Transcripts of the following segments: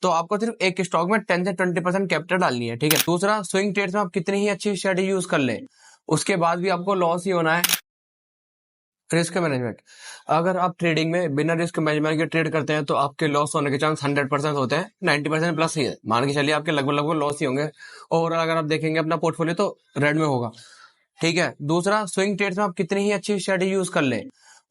तो आपको सिर्फ एक स्टॉक में 10 से 20% कैपिटल डालनी है, ठीक है। दूसरा, स्विंग ट्रेड्स में आप कितनी ही अच्छी स्ट्रेटेजी यूज कर लें, उसके बाद भी आपको लॉस ही होना है। रिस्क मैनेजमेंट, अगर आप ट्रेडिंग में बिना रिस्क मैनेजमेंट के ट्रेड करते हैं तो आपके लॉस होने के चांस 100% होते हैं, 90% प्लस ही है। मान के चलिए आपके लगभग लगभग लॉस ही होंगे। ओवरऑल अगर आप देखेंगे अपना पोर्टफोलियो तो रेड में होगा, ठीक है। दूसरा, स्विंग ट्रेड्स में आप कितनी ही अच्छी स्ट्रेटेजी यूज कर लें,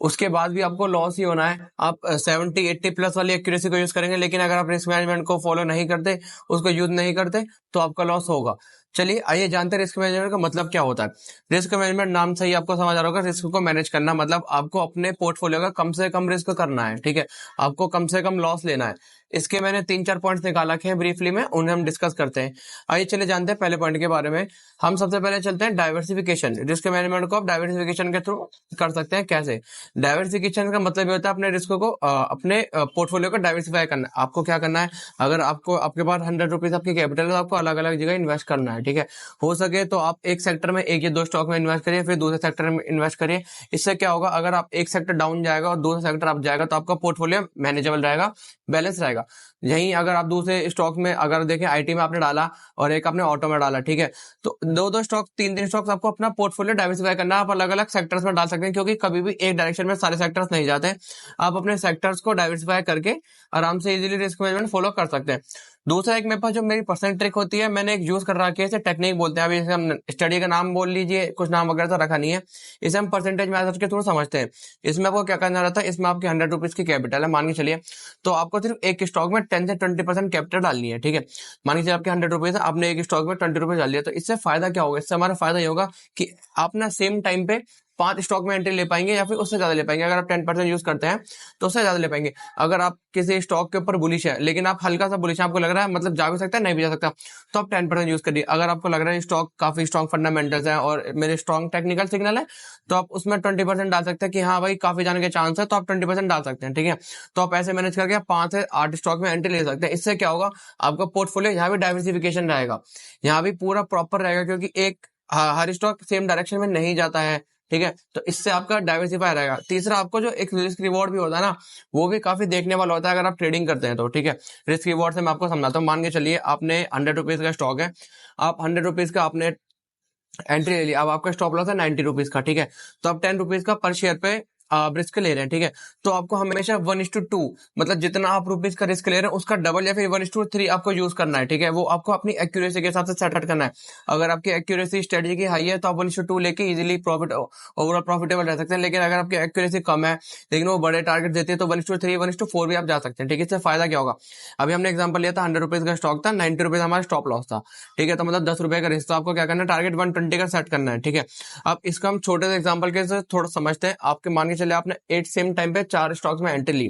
उसके बाद भी आपको लॉस ही होना है। आप 70-80 प्लस वाली एक्यूरेसी को यूज करेंगे, लेकिन अगर आप रिस्क मैनेजमेंट को फॉलो नहीं करते, उसको यूज नहीं करते, तो आपका लॉस होगा। चलिए आइए जानते हैं रिस्क मैनेजमेंट का मतलब क्या होता है। रिस्क मैनेजमेंट नाम से ही आपको समझ आ रहा होगा, रिस्क को मैनेज करना मतलब आपको अपने पोर्टफोलियो का कम से कम रिस्क करना है, ठीक है। आपको कम से कम लॉस लेना है। इसके मैंने 3-4 पॉइंट्स निकाल रखे हैं ब्रीफली में, उन्हें हम डिस्कस करते हैं। आइए चले जानते हैं पहले पॉइंट के बारे में। हम सबसे पहले चलते हैं डाइवर्सिफिकेशन। रिस्क मैनेजमेंट को आप डाइवर्सिफिकेशन के थ्रू कर सकते हैं। कैसे? डाइवर्सिफिकेशन का मतलब ये होता है अपने रिस्क को अपने पोर्टफोलियो को डाइवर्सिफाई करना। आपको क्या करना है, अगर आपको आपके पास 100 रुपीज आपकी कैपिटल है तो आपको अलग अलग जगह इन्वेस्ट करना है, ठीक है। हो सके तो आप एक सेक्टर में एक या दो स्टॉक में इन्वेस्ट करिए, फिर दूसरे सेक्टर में इन्वेस्ट करिए। इससे क्या होगा, अगर आप एक सेक्टर डाउन जाएगा और दूसरा सेक्टर अप जाएगा तो आपका पोर्टफोलियो मैनेजेबल रहेगा, बैलेंस रहेगा। यहीं अगर आप दूसरे स्टॉक में अगर देखें, आईटी में आपने डाला और एक आपने ऑटो में डाला, ठीक है, तो दो दो स्टॉक 3-3 स्टॉक्स आपको अपना पोर्टफोलियो डाइवर्सिफाई करना है। आप अलग अलग सेक्टर्स में डाल सकते हैं, क्योंकि कभी भी एक डायरेक्शन में सारे सेक्टर्स नहीं जाते हैं। आप अपने सेक्टर्स को डाइवर्सिफाई करके आराम से इजीली रिस्क मैनेजमेंट फॉलो कर सकते हैं। दूसरा, एक मेरे पास जो मेरी पर्सनल ट्रिक होती है, मैंने एक यूज कर रखी है, इसे टेक्निक बोलते हैं। अभी इसे हम स्टडी का नाम बोल लीजिए, कुछ नाम वगैरह तो रखा नहीं है, इसे हम परसेंटेज मेथड के थ्रू समझते हैं। इसमें आपको क्या करना रहता है, इसमें आपकी 100 रुपीज की कैपिटल है मान के चलिए, तो आपको सिर्फ एक स्टॉक में 10 से 20% कैपिटल डालनी है, ठीक है। मान के चलिए आपके 100 रुपीज है, आपने एक स्टॉक में 20 रुपीज डाल दिया, तो इससे फायदा क्या होगा, इससे हमारा फायदा ये होगा कि आप ना सेम टाइम पे 5 स्टॉक में एंट्री ले पाएंगे या फिर उससे ज्यादा ले पाएंगे। अगर आप 10% यूज करते हैं तो उससे ज्यादा ले पाएंगे। अगर आप किसी स्टॉक के ऊपर बुलिश है, लेकिन आप हल्का सा बुलिश है, आपको लग रहा है मतलब जा भी सकता है नहीं भी जा सकता, तो आप 10% यूज करिए। अगर आपको लग रहा है स्टॉक काफी स्ट्रॉन्ग फंडामेंटल्स है और मेरे स्ट्रॉन्ग टेक्निकल सिग्नल है, तो आप उसमें 20% डाल सकते हैं कि हाँ भाई काफी जाने के चांस है, तो आप 20% डाल सकते हैं, ठीक है। तो आप ऐसे मैनेज करके 5 से 8 स्टॉक में एंट्री ले सकते हैं। इससे क्या होगा, आपका पोर्टफोलियो यहाँ भी डाइवर्सिफिकेशन रहेगा, यहाँ भी पूरा प्रॉपर रहेगा, क्योंकि एक हर स्टॉक सेम डायरेक्शन में नहीं जाता है, ठीक है। तो इससे आपका डाइवर्सिफाई रहेगा। तीसरा, आपको जो एक रिस्क रिवॉर्ड भी होता है ना, वो भी काफी देखने वाला होता है अगर आप ट्रेडिंग करते हैं तो, ठीक है। रिस्क रिवॉर्ड से मैं आपको समझाता हूँ। मान के चलिए आपने 100 रुपीज का स्टॉक है, आप 100 रुपीज का आपने एंट्री ले लिया, अब आपका स्टॉप लॉस है 90 रुपीज का, ठीक है। तो आप 10 रुपीज का पर शेयर पे रिस्क ले रहे हैं, ठीक है। तो आपको हमेशा 1:2 मतलब जितना आप रुपीज का रिस्क ले रहे हैं उसका डबल या फिर 1:3 आपको यूज करना है, ठीक है। वो आपको अपनी एक्यूरेसी के हिसाब से सेट करना है। अगर आपकी एक्यूरेसी स्ट्रेटजी की हाई है तो आप 1:2 लेके इजीली प्रॉफिट ओवरऑल प्रॉफिटेबल रह सकते हैं। लेकिन अगर आपकी एक्यूरेसी कम है लेकिन वो बड़े टारगेट देते हैं तो 1:3 1:4 भी आप जा सकते हैं, ठीक है। इससे फायदा क्या होगा, अभी हमने एग्जाम्पल लिया था, 100 रुपीज का स्टॉक था, 90 रुपीज हमारा स्टॉप लॉस था, ठीक है। तो मतलब 10 रुपए का रिस्क, तो आपको क्या करना है, टारगेट 120 का सेट करना है, ठीक है। अब इसका हम छोटे से एग्जांपल के से थोड़ा समझते हैं। आपके मान के चले आपने 8 सेम टाइम पे 4 स्टॉक्स में एंट्री ली,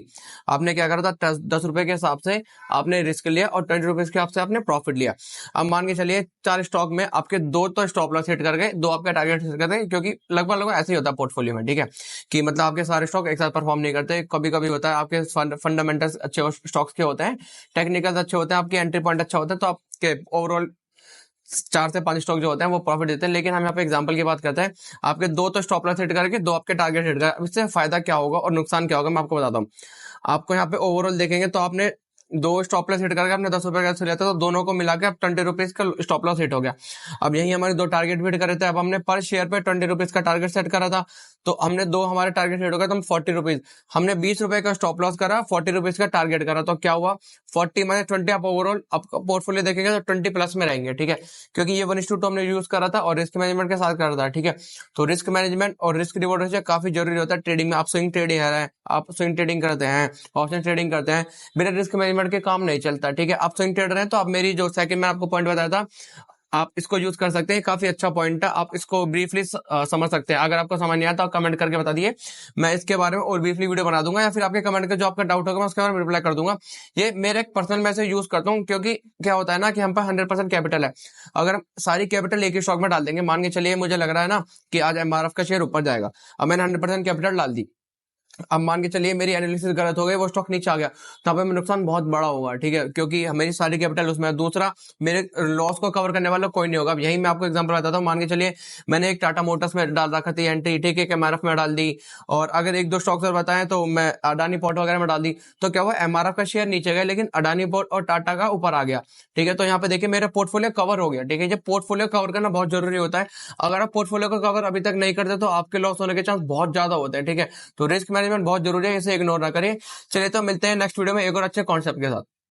आपने क्या करा था, 10 रुपए के हिसाब से आपने रिस्क लिया और 20 रुपीज के हिसाब से आपने प्रॉफिट लिया। अब मान के चलिए 4 स्टॉक में आपके 2 तो स्टॉप लॉस हिट कर गए, 2 आपका टारगेट हिट कर गए, क्योंकि लगभग लगभग ऐसे ही होता है पोर्टफोलियो में, ठीक है। कि मतलब आपके सारे स्टॉक एक साथ परफॉर्म नहीं करते, कभी कभी होता है आपके फंडामेंटल्स अच्छे स्टॉक्स के होते हैं, टेक्निकल अच्छे होते हैं, आपके एंट्री पॉइंट अच्छा होता है, तो आपके ओवरऑल 4 से 5 स्टॉक जो होते हैं वो प्रॉफिट देते हैं। लेकिन हम यहाँ पे एग्जांपल की बात करते हैं, आपके 2 तो स्टॉप लॉस हिट करके 2 आपके टारगेट हिट कर, इससे फायदा क्या होगा और नुकसान क्या होगा मैं आपको बताता हूँ। आपको यहाँ पे ओवरऑल देखेंगे तो आपने 2 स्टॉप लॉस हिट करके आपने 10 रुपए का लिया था, तो दोनों को मिला के अब 20 रुपीज का स्टॉप लॉस हिट हो गया। अब यही हमारे 2 टारगेट भी हिट करे थे, अब हमने पर शेयर पे 20 रुपीज का टारगेट सेट करा था, तो हमने 2 हमारे टारगेट हिट हो गया, तो हम 40 रुपीज, हमने 20 रुपए का स्टॉप लॉस करा, 40 रुपीज का टारगेट करा, तो क्या हुआ 40 माइनस 20, आप ओवरऑल आपका पोर्टफोलियो देखेंगे तो 20 प्लस में रहेंगे, ठीक है। क्योंकि ये 1:2 हमने यूज करा था और रिस्क मैनेजमेंट के साथ करा था, ठीक है। तो रिस्क मैनेजमेंट और रिस्क रिवॉर्ड रेशियो काफी जरूरी होता है ट्रेडिंग में। आप स्विंग ट्रेडिंग है, आप स्विंग ट्रेडिंग करते हैं, ऑप्शन ट्रेडिंग करते हैं, बिना रिस्क मैनेजमेंट के काम नहीं चलता, ठीक है। आप स्विंग ट्रेडर हैं तो आप मेरी जो सेकंड में आपको पॉइंट बताया था, आप इसको यूज कर सकते हैं, काफी अच्छा पॉइंट है, आप इसको ब्रीफली समझ सकते हैं। अगर आपको समझ नहीं आता कमेंट करके बता दिए, मैं इसके बारे में और ब्रीफली वीडियो बना दूंगा, या फिर आपके कमेंट का जो आपका डाउट होगा मैं उसके बारे में रिप्लाई कर दूंगा। ये मेरे एक पर्सनल मैं से यूज करता हूँ, क्योंकि क्या होता है ना कि हम पर 100% कैपिटल है। अगर हम सारी कैपिटल एक ही स्टॉक में डाल देंगे, मान के चलिए मुझे लग रहा है ना कि आज एमआरएफ का शेयर ऊपर जाएगा, अब मैंने 100% कैपिटल डाल दी, अब मान के चलिए मेरी एनालिसिस गलत हो गई, वो स्टॉक नीचे आ गया, तो यहाँ पे मेरा नुकसान बहुत बड़ा होगा, ठीक है, क्योंकि मेरी सारी कैपिटल उसमें है। दूसरा, मेरे लॉस को कवर करने वाला कोई नहीं होगा। अब यही मैं आपको एग्जांपल बताता हूँ। मान के चलिए मैंने एक टाटा मोटर्स में डाल रखा थी एंट्री, ठीक है, एमआरएफ में डाल दी, और अगर एक दो स्टॉक्स और बताएं तो मैं अडानी पोर्ट वगैरह में डाल दी, तो क्या हुआ, एमआरएफ का शेयर नीचे गया लेकिन अडानी पोर्ट और टाटा का ऊपर आ गया, ठीक है। तो यहाँ पे देखिए मेरा पोर्टफोलियो कवर हो गया, ठीक है। जब पोर्टफोलियो कवर करना बहुत जरूरी होता है, अगर आप पोर्टफोलियो को कवर अभी तक नहीं करते तो आपके लॉस होने के चांस बहुत ज्यादा होते हैं, ठीक है। तो रिस्क मैनेजमेंट बहुत जरूरी है, इसे इग्नोर ना करें। चलिए तो मिलते हैं नेक्स्ट वीडियो में एक और अच्छे कॉन्सेप्ट के साथ।